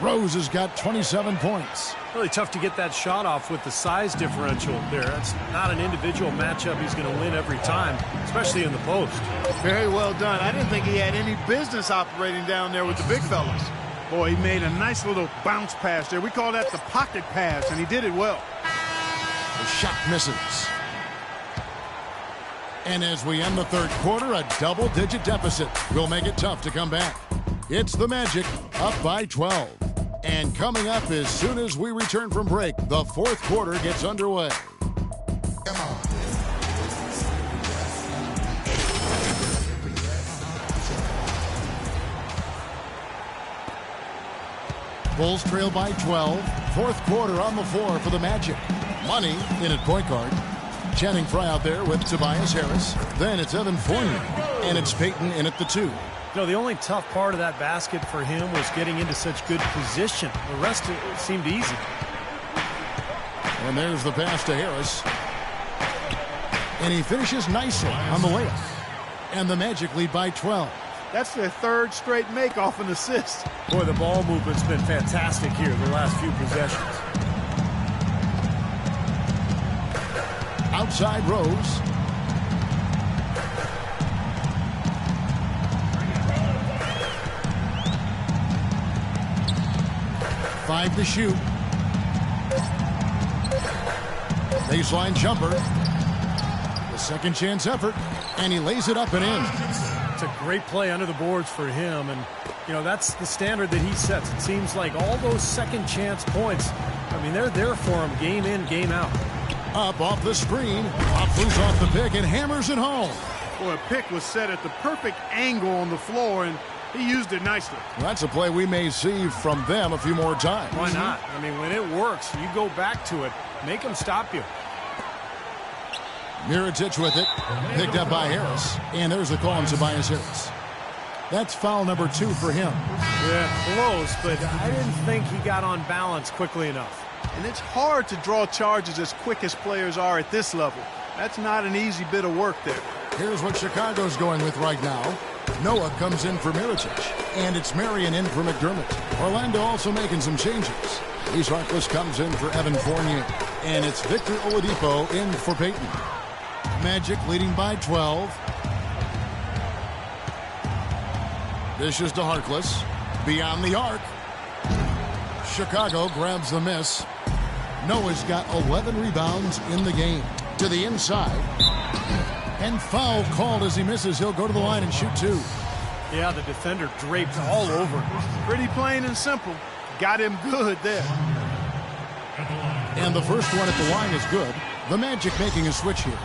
Rose has got 27 points. Really tough to get that shot off with the size differential there. It's not an individual matchup he's going to win every time, especially in the post. Very well done. I didn't think he had any business operating down there with the big fellas. Boy, he made a nice little bounce pass there. We call that the pocket pass, and he did it well. The shot misses. And as we end the third quarter, a double-digit deficit will make it tough to come back. It's the Magic up by 12. And coming up as soon as we return from break, the fourth quarter gets underway. Come on. Bulls trail by 12. Fourth quarter on the floor for the Magic. Money in at point guard. Channing Frye out there with Tobias Harris. Then it's Evan Fournier. And it's Peyton in at the 2. You know, the only tough part of that basket for him was getting into such good position. The rest of it seemed easy. And there's the pass to Harris. And he finishes nicely on the layup. And the Magic lead by 12. That's their third straight make off an assist. Boy, the ball movement's been fantastic here the last few possessions. Outside Rose. Five to shoot. Baseline jumper. The second chance effort. And he lays it up and in. It's a great play under the boards for him. And, you know, that's the standard that he sets. It seems like all those second chance points, I mean, they're there for him game in, game out. Up off the screen. Up loose off the pick and hammers it home. Boy, a pick was set at the perfect angle on the floor, and he used it nicely. Well, that's a play we may see from them a few more times. Why not? I mean, when it works, you go back to it. Make them stop you. Mirotic with it. Picked up by Harris. And there's the call on Tobias Harris. That's foul number 2 for him. Yeah, close, but I didn't think he got on balance quickly enough. And it's hard to draw charges as quick as players are at this level. That's not an easy bit of work there. Here's what Chicago's going with right now. Noah comes in for Mirotic. And it's Marion in for McDermott. Orlando also making some changes. Reese Harkless comes in for Evan Fournier. And it's Victor Oladipo in for Peyton. Magic leading by 12. Dishes to Harkless. Beyond the arc. Chicago grabs the miss. Noah's got 11 rebounds in the game. To the inside. And foul called as he misses. He'll go to the line and shoot 2. Yeah, the defender draped all over him. Pretty plain and simple. Got him good there. And the first one at the line is good. The Magic making a switch here.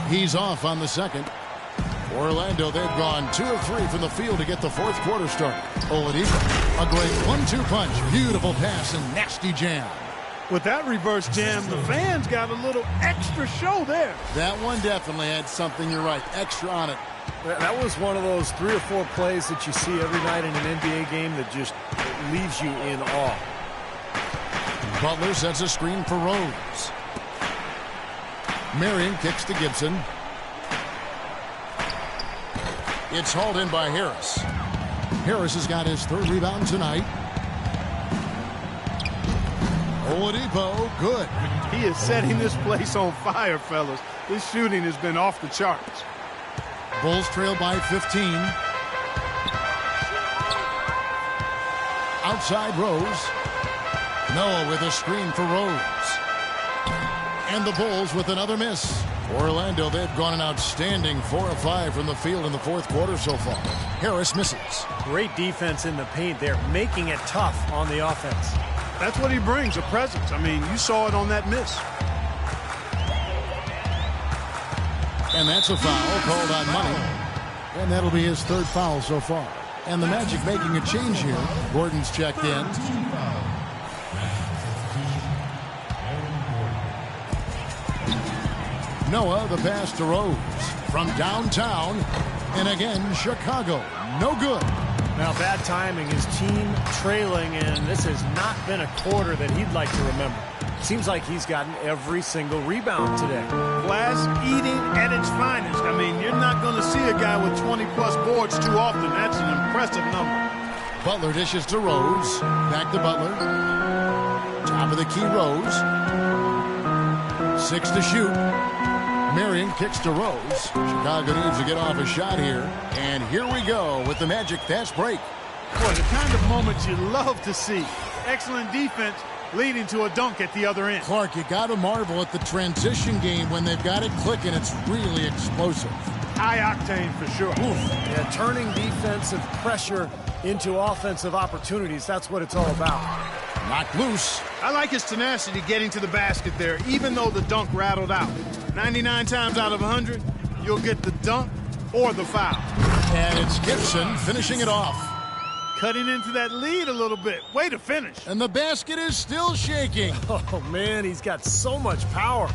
He's off on the second. Orlando, they've gone 2 of 3 from the field to get the fourth quarter started. Oladipo, a great 1-2 punch. Beautiful pass and nasty jam. With that reverse jam, the fans got a little extra show there. That one definitely had something, you're right, extra on it. That was one of those 3 or 4 plays that you see every night in an NBA game that just leaves you in awe. Butler sets a screen for Rose. Marion kicks to Gibson. It's hauled in by Harris. Harris has got his 3rd rebound tonight. Oladipo, good. He is setting this place on fire, fellas. This shooting has been off the charts. Bulls trail by 15. Outside Rose. Noah with a screen for Rose. And the Bulls with another miss. Orlando, they've gone an outstanding 4 of 5 from the field in the fourth quarter so far. Harris misses. Great defense in the paint there, making it tough on the offense. That's what he brings, a presence. I mean, you saw it on that miss. And that's a foul called on Money. And that'll be his third foul so far. And the Magic making a change here. Gordon's checked in. Noah, the pass to Rose. From downtown. And again, Chicago. No good. Now, bad timing. His team trailing, and this has not been a quarter that he'd like to remember. Seems like he's gotten every single rebound today. Glass eating at its finest. I mean, you're not going to see a guy with 20-plus boards too often. That's an impressive number. Butler dishes to Rose. Back to Butler. Top of the key, Rose. 6 to shoot. Marion kicks to Rose. Chicago needs to get off a shot here. And here we go with the Magic fast break. Boy, the kind of moments you love to see. Excellent defense leading to a dunk at the other end. Clark, you got to marvel at the transition game when they've got it clicking. It's really explosive. High octane for sure. Yeah, turning defensive pressure into offensive opportunities. That's what it's all about. Knocked loose. I like his tenacity getting to the basket there, even though the dunk rattled out. 99 times out of 100, you'll get the dunk or the foul. And it's Gibson finishing it off. Cutting into that lead a little bit. Way to finish. And the basket is still shaking. Oh, man, he's got so much power.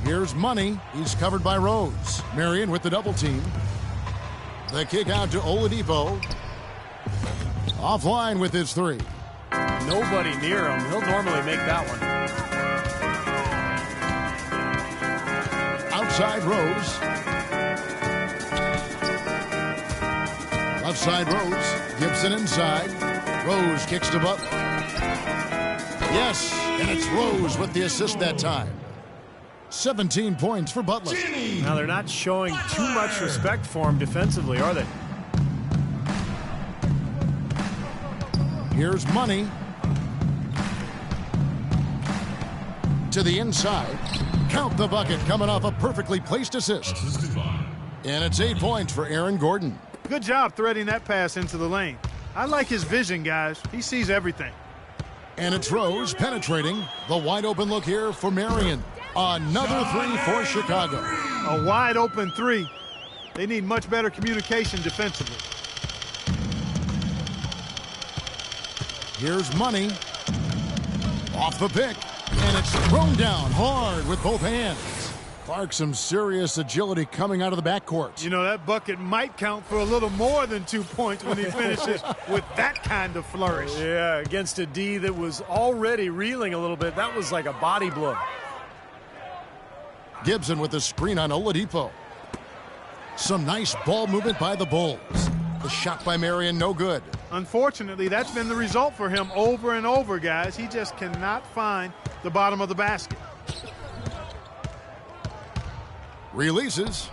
Here's Money. He's covered by Rose. Marion with the double team. The kick out to Oladipo. Offline with his three. Nobody near him. He'll normally make that one. Outside Rose. Left side Rose. Gibson inside. Rose kicks to Butler. Yes, and it's Rose with the assist that time. 17 points for Butler. Now they're not showing too much respect for him defensively, are they? Here's Money. To the inside. Count the bucket coming off a perfectly placed assist. And it's 8 points for Aaron Gordon. Good job threading that pass into the lane. I like his vision, guys. He sees everything. And it's Rose penetrating. The wide open look here for Marion. Another three for Chicago. A wide open three. They need much better communication defensively. Here's Money. Off the pick. And it's thrown down hard with both hands. Clark, some serious agility coming out of the backcourt. You know, that bucket might count for a little more than 2 points when he finishes with that kind of flourish. Yeah, against a D that was already reeling a little bit. That was like a body blow. Gibson with the screen on Oladipo. Some nice ball movement by the Bulls. The shot by Marion, no good. Unfortunately, that's been the result for him over and over, guys. He just cannot find the bottom of the basket. Releases.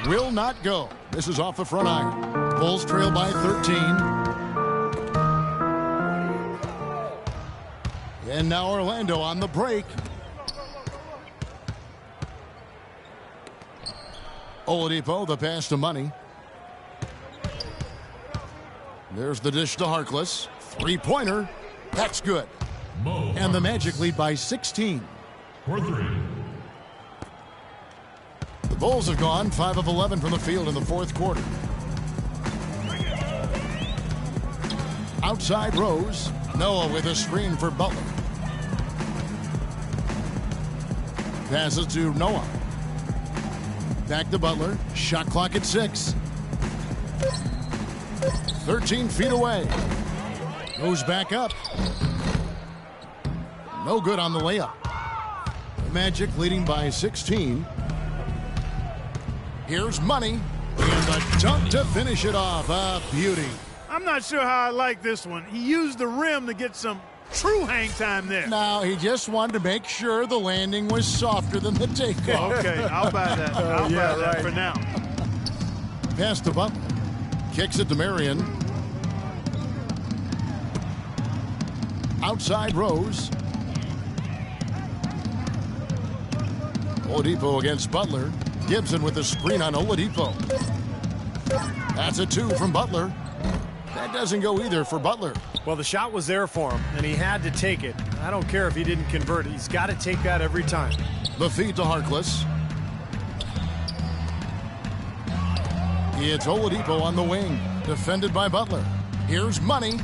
Will not go. This is off the front iron. Bulls trail by 13. And now Orlando on the break. Oladipo, the pass to Money. There's the dish to Harkless. Three-pointer. That's good. And the Magic lead by 16. For three. The Bulls have gone 5 of 11 from the field in the fourth quarter. Outside Rose. Noah with a screen for Butler. Passes to Noah. Back to Butler. Shot clock at 6. 13 feet away. Goes back up. No good on the layup. The Magic leading by 16. Here's Money. And the dunk to finish it off. A beauty. I'm not sure how I like this one. He used the rim to get some true hang time there. Now, he just wanted to make sure the landing was softer than the takeoff. Okay, I'll buy that. I'll buy that for now. Pass to Butler. Kicks it to Marion. outside Rose. Oladipo against Butler. Gibson with the screen on Oladipo. That's a 2 from Butler. That doesn't go either for Butler. Well, the shot was there for him, and he had to take it. I don't care if he didn't convert it. He's got to take that every time. The feed to Harkless. It's Oladipo on the wing, defended by Butler. Here's Money.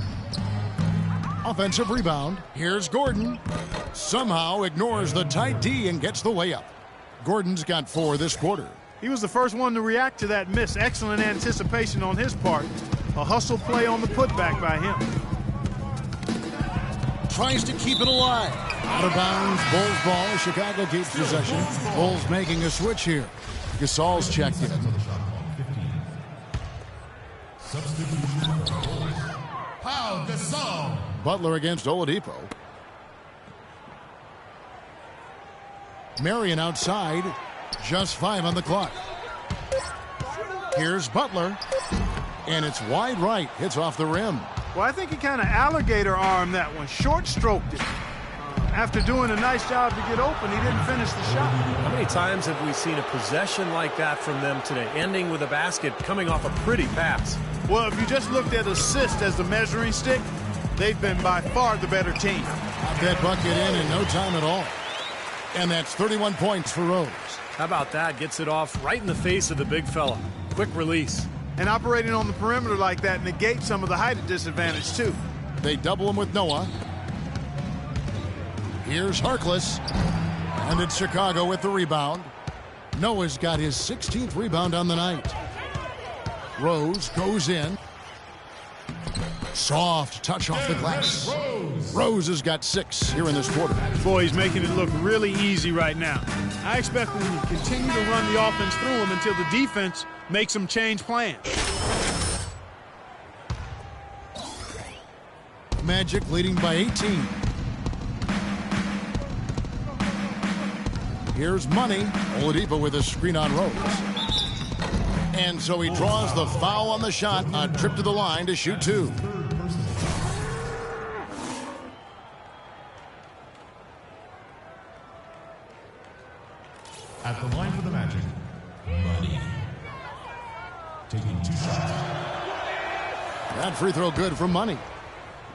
Offensive rebound. Here's Gordon. Somehow ignores the tight D and gets the layup. Gordon's got 4 this quarter. He was the first one to react to that miss. Excellent anticipation on his part. A hustle play on the putback by him. Tries to keep it alive. Out of bounds, Bulls ball. Chicago keeps possession. Bulls making a switch here. Gasol's checked in. Pau Gasol. Butler against Oladipo. Marion outside. Just 5 on the clock. Here's Butler. And it's wide right. Hits off the rim. Well, I think he kind of alligator armed that one. Short stroked it. After doing a nice job to get open, he didn't finish the shot. How many times have we seen a possession like that from them today, ending with a basket coming off a pretty pass? Well, if you just looked at assist as the measuring stick, they've been by far the better team. Got that bucket in no time at all. And that's 31 points for Rose. How about that? Gets it off right in the face of the big fella. Quick release. And operating on the perimeter like that negates some of the height disadvantage, too. They double him with Noah. Here's Harkless. And it's Chicago with the rebound. Noah's got his 16th rebound on the night. Rose goes in. Soft touch off the glass. Rose has got 6 here in this quarter. Boy, he's making it look really easy right now. I expect them to continue to run the offense through him until the defense makes them change plans. Magic leading by 18. Here's Money. Oladipo with a screen on Rose. And so he draws the foul on the shot. A trip to the line to shoot 2. At the line for the Magic, Money. Taking 2 shots. That free throw good from Money.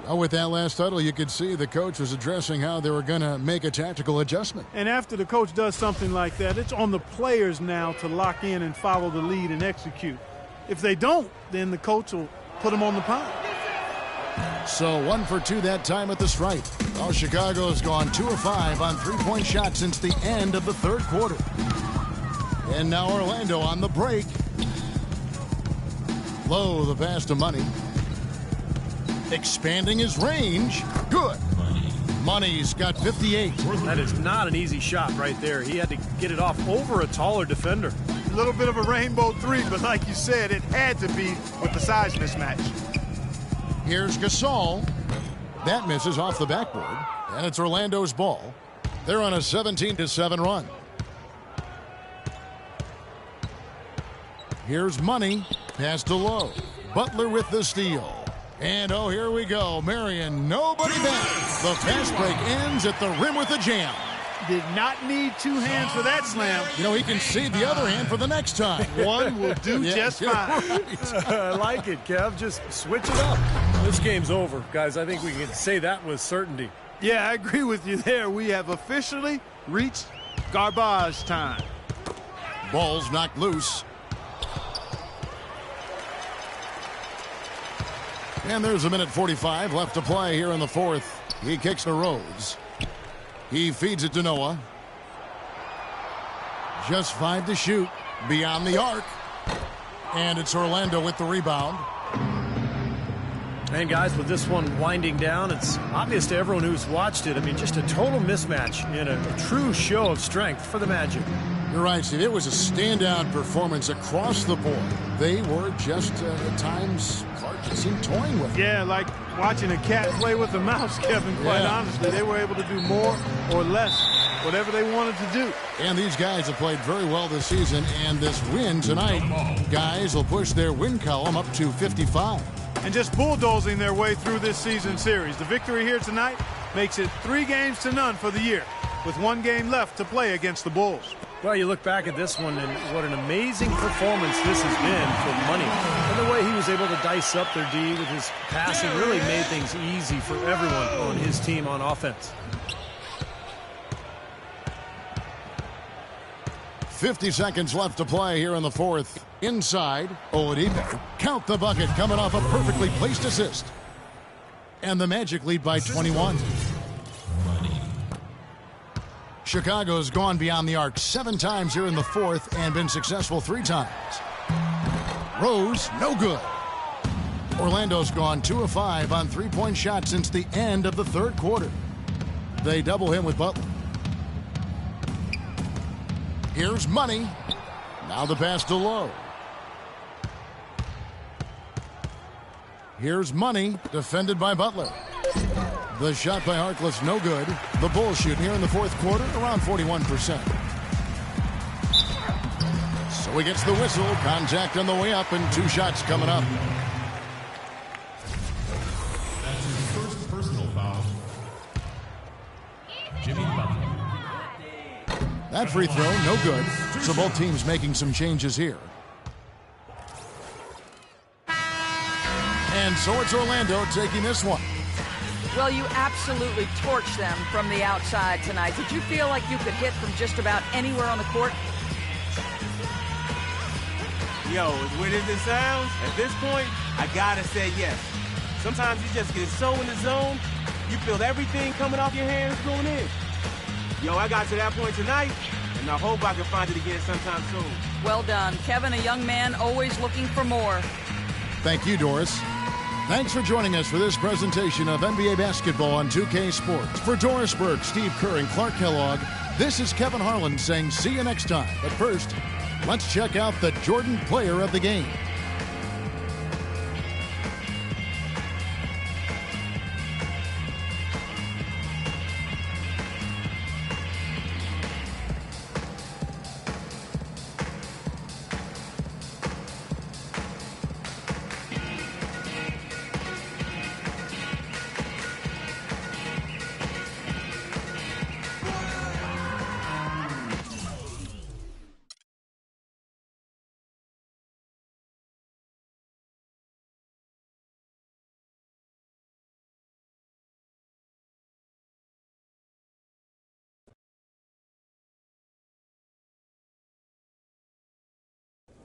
Well, with that last huddle, you could see the coach was addressing how they were going to make a tactical adjustment. And after the coach does something like that, it's on the players now to lock in and follow the lead and execute. If they don't, then the coach will put them on the pound. So 1 for 2 that time at the stripe. Well, Chicago's gone 2 of 5 on 3-point shots since the end of the third quarter. And now Orlando on the break. Low the pass to Money. Expanding his range. Good. Money's got 58. That is not an easy shot right there. He had to get it off over a taller defender. A little bit of a rainbow 3, but like you said, it had to be with the size mismatch. Here's Gasol. That misses off the backboard. And it's Orlando's ball. They're on a 17-7 run. Here's Money. Pass to Low. Butler with the steal. And oh, here we go. Marion, nobody back. The fast break ends at the rim with a jam. Did not need 2 hands for that slam. You know, he can save the other hand for the next time. One will do just fine. Right. I like it, Kev. Just switch it up. This game's over, guys. I think we can say that with certainty. Yeah, I agree with you there. We have officially reached garbage time. Ball's knocked loose. And there's 1:45 left to play here in the fourth. He kicks to Rose. He feeds it to Noah. Just 5 to shoot. Beyond the arc. And it's Orlando with the rebound. And guys, with this one winding down, it's obvious to everyone who's watched it. I mean, just a total mismatch in a true show of strength for the Magic. You're right, Steve. It was a standout performance across the board. They were just, at times, Clark just seemed toying with it. Yeah, like watching a cat play with a mouse, Kevin, quite honestly. They were able to do more or less, whatever they wanted to do. And these guys have played very well this season, and this win tonight, guys will push their win column up to 55. And just bulldozing their way through this season series. The victory here tonight makes it 3-0 for the year, with 1 game left to play against the Bulls. Well, you look back at this one, and what an amazing performance this has been for Money. And the way he was able to dice up their D with his passing really made things easy for everyone on his team on offense. 50 seconds left to play here in the fourth. Inside, Oladipo. Count the bucket, coming off a perfectly placed assist. And the Magic lead by 21. Chicago's gone beyond the arc 7 times here in the fourth and been successful 3 times. Rose, no good. Orlando's gone 2 of 5 on 3-point shots since the end of the third quarter. They double him with Butler. Here's Money. Now the pass to Lowe. Here's Money, defended by Butler. The shot by Harkless, no good. The Bulls shooting here in the fourth quarter, around 41%. So he gets the whistle. Contact on the way up, and 2 shots coming up. That's his first personal foul. Jimmy Butler. That free throw, no good. So both teams making some changes here. And so it's Orlando taking this one. Well, you absolutely torched them from the outside tonight. Did you feel like you could hit from just about anywhere on the court? Yo, as weird as it sounds, at this point, I gotta say yes. Sometimes you just get so in the zone, you feel everything coming off your hands going in. Yo, I got to that point tonight, and I hope I can find it again sometime soon. Well done. Kevin, a young man always looking for more. Thank you, Doris. Thanks for joining us for this presentation of NBA basketball on 2K Sports. For Doris Burke, Steve Kerr, and Clark Kellogg, this is Kevin Harlan saying see you next time. But first, let's check out the Jordan player of the game.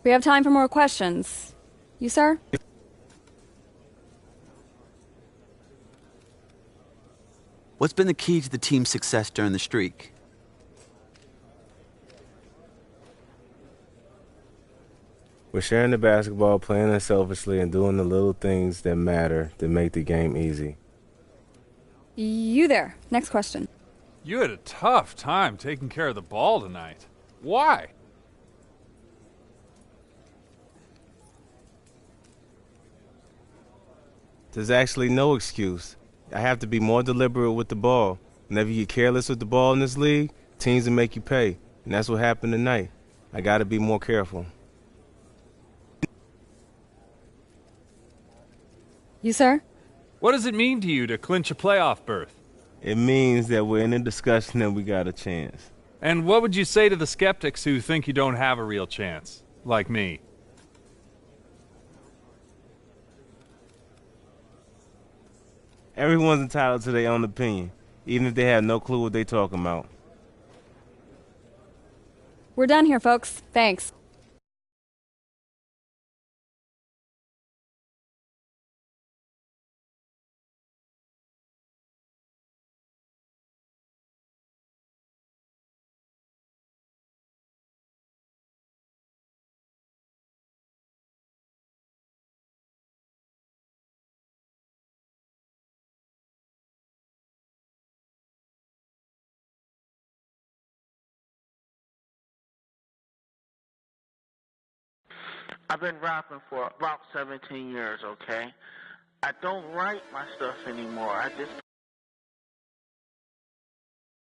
We have time for more questions. You, sir? What's been the key to the team's success during the streak? We're sharing the basketball, playing unselfishly, and doing the little things that matter to make the game easy. You there. Next question. You had a tough time taking care of the ball tonight. Why? There's actually no excuse. I have to be more deliberate with the ball. Whenever you get careless with the ball in this league, teams will make you pay. And that's what happened tonight. I got to be more careful. You, sir? What does it mean to you to clinch a playoff berth? It means that we're in a discussion and we got a chance. And what would you say to the skeptics who think you don't have a real chance, like me? Everyone's entitled to their own opinion, even if they have no clue what they're talking about. We're done here, folks. Thanks. I've been rapping for about 17 years, okay? I don't write my stuff anymore. I just